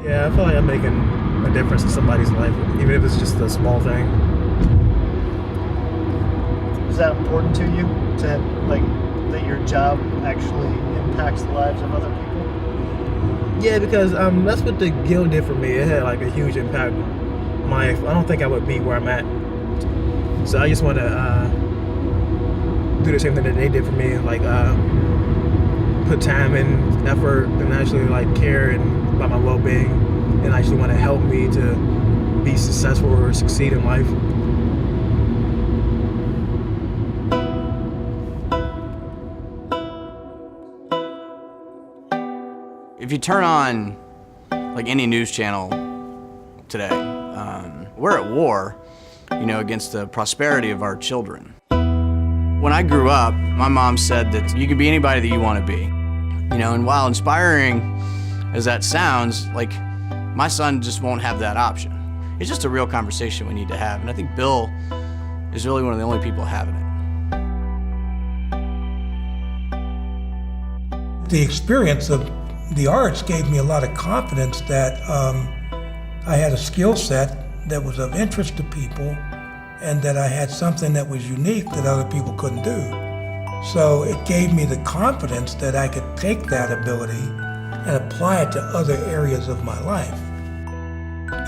Yeah, I feel like I'm making a difference in somebody's life, even if it's just a small thing. Is that important to you, to like that your job actually impacts the lives of other people? Yeah, because that's what the Guild did for me. It had like a huge impact on my life. I don't think I would be where I'm at. So I just want to do the same thing that they did for me, like put time and effort and actually like care and about my well-being, and actually want to help me to be successful or succeed in life. If you turn on like any news channel today, we're at war, against the prosperity of our children. When I grew up, my mom said that you can be anybody that you want to be. And while inspiring as that sounds, like my son just won't have that option. It's just a real conversation we need to have, and I think Bill is really one of the only people having it. The experience of the arts gave me a lot of confidence that I had a skill set that was of interest to people, and that I had something that was unique that other people couldn't do. So it gave me the confidence that I could take that ability and apply it to other areas of my life.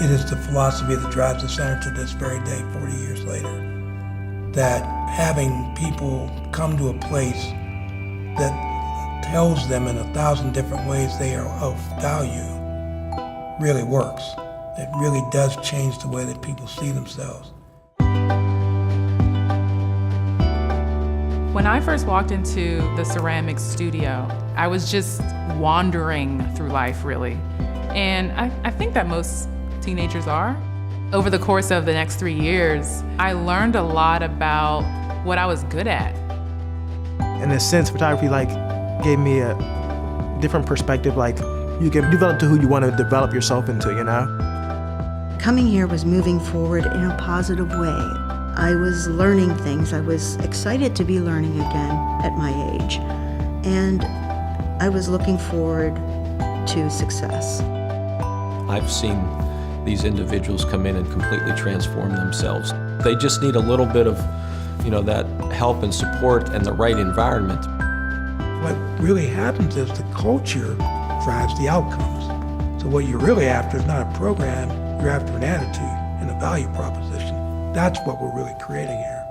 It is the philosophy that drives the center to this very day, 40 years later, that having people come to a place that tells them in 1,000 different ways they are of value really works. It really does change the way that people see themselves. When I first walked into the ceramics studio, I was just wandering through life, really. And I think that most teenagers are. Over the course of the next 3 years, I learned a lot about what I was good at. In a sense, photography gave me a different perspective. Like, you can develop to who you want to develop yourself into, Coming here was moving forward in a positive way. I was learning things. I was excited to be learning again at my age. And I was looking forward to success. I've seen these individuals come in and completely transform themselves. They just need a little bit of, that help and support and the right environment. What really happens is the culture drives the outcomes. So what you're really after is not a program, you're after an attitude and a value proposition. That's what we're really creating here.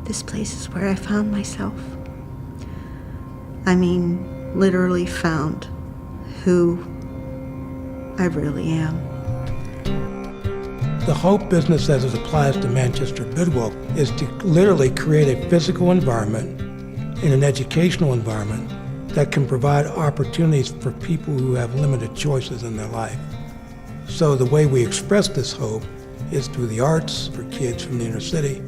This place is where I found myself. I mean, literally found who I really am. The Hope business as it applies to Manchester Bidwell is to literally create a physical environment and an educational environment that can provide opportunities for people who have limited choices in their life. So the way we express this hope is through the arts for kids from the inner city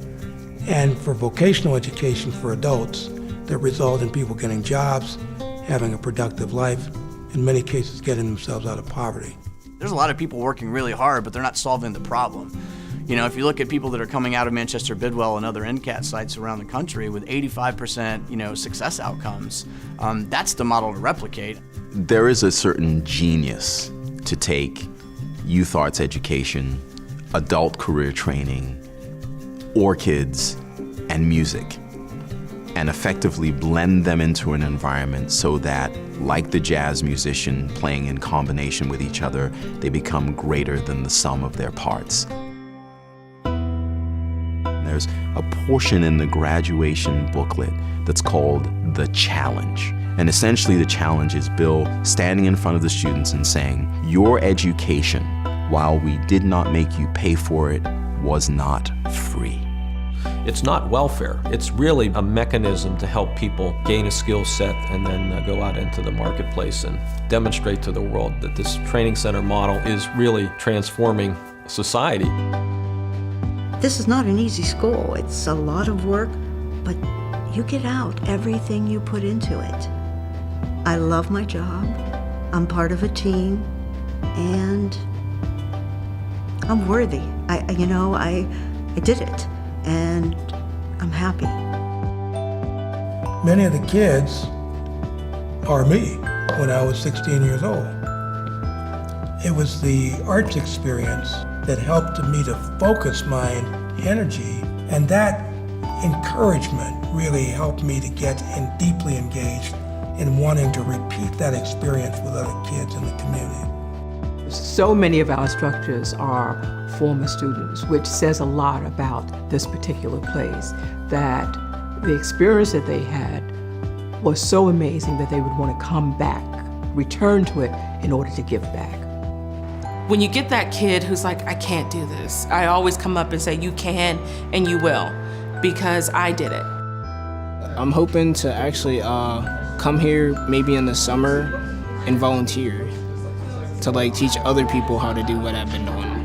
and for vocational education for adults that result in people getting jobs, having a productive life, in many cases getting themselves out of poverty. There's a lot of people working really hard, but they're not solving the problem. If you look at people that are coming out of Manchester Bidwell and other NCAT sites around the country with 85%, success outcomes, that's the model to replicate. There is a certain genius to take youth arts education, adult career training, orchids, and music, and effectively blend them into an environment so that, like the jazz musician playing in combination with each other, they become greater than the sum of their parts. There's a portion in the graduation booklet that's called The Challenge. And essentially the challenge is Bill standing in front of the students and saying, your education, while we did not make you pay for it, was not free. It's not welfare. It's really a mechanism to help people gain a skill set and then go out into the marketplace and demonstrate to the world that this training center model is really transforming society. This is not an easy school. It's a lot of work, but you get out everything you put into it. I love my job. I'm part of a team, and I'm worthy. I did it, and I'm happy. Many of the kids are me when I was 16 years old. It was the arts experience that helped me to focus my energy, and that encouragement really helped me to get deeply engaged in wanting to repeat that experience with other kids in the community. So many of our instructors are former students, which says a lot about this particular place, that the experience that they had was so amazing that they would want to come back, return to it in order to give back. When you get that kid who's like, I can't do this, I always come up and say, you can and you will, because I did it. I'm hoping to actually come here maybe in the summer and volunteer to like teach other people how to do what I've been doing.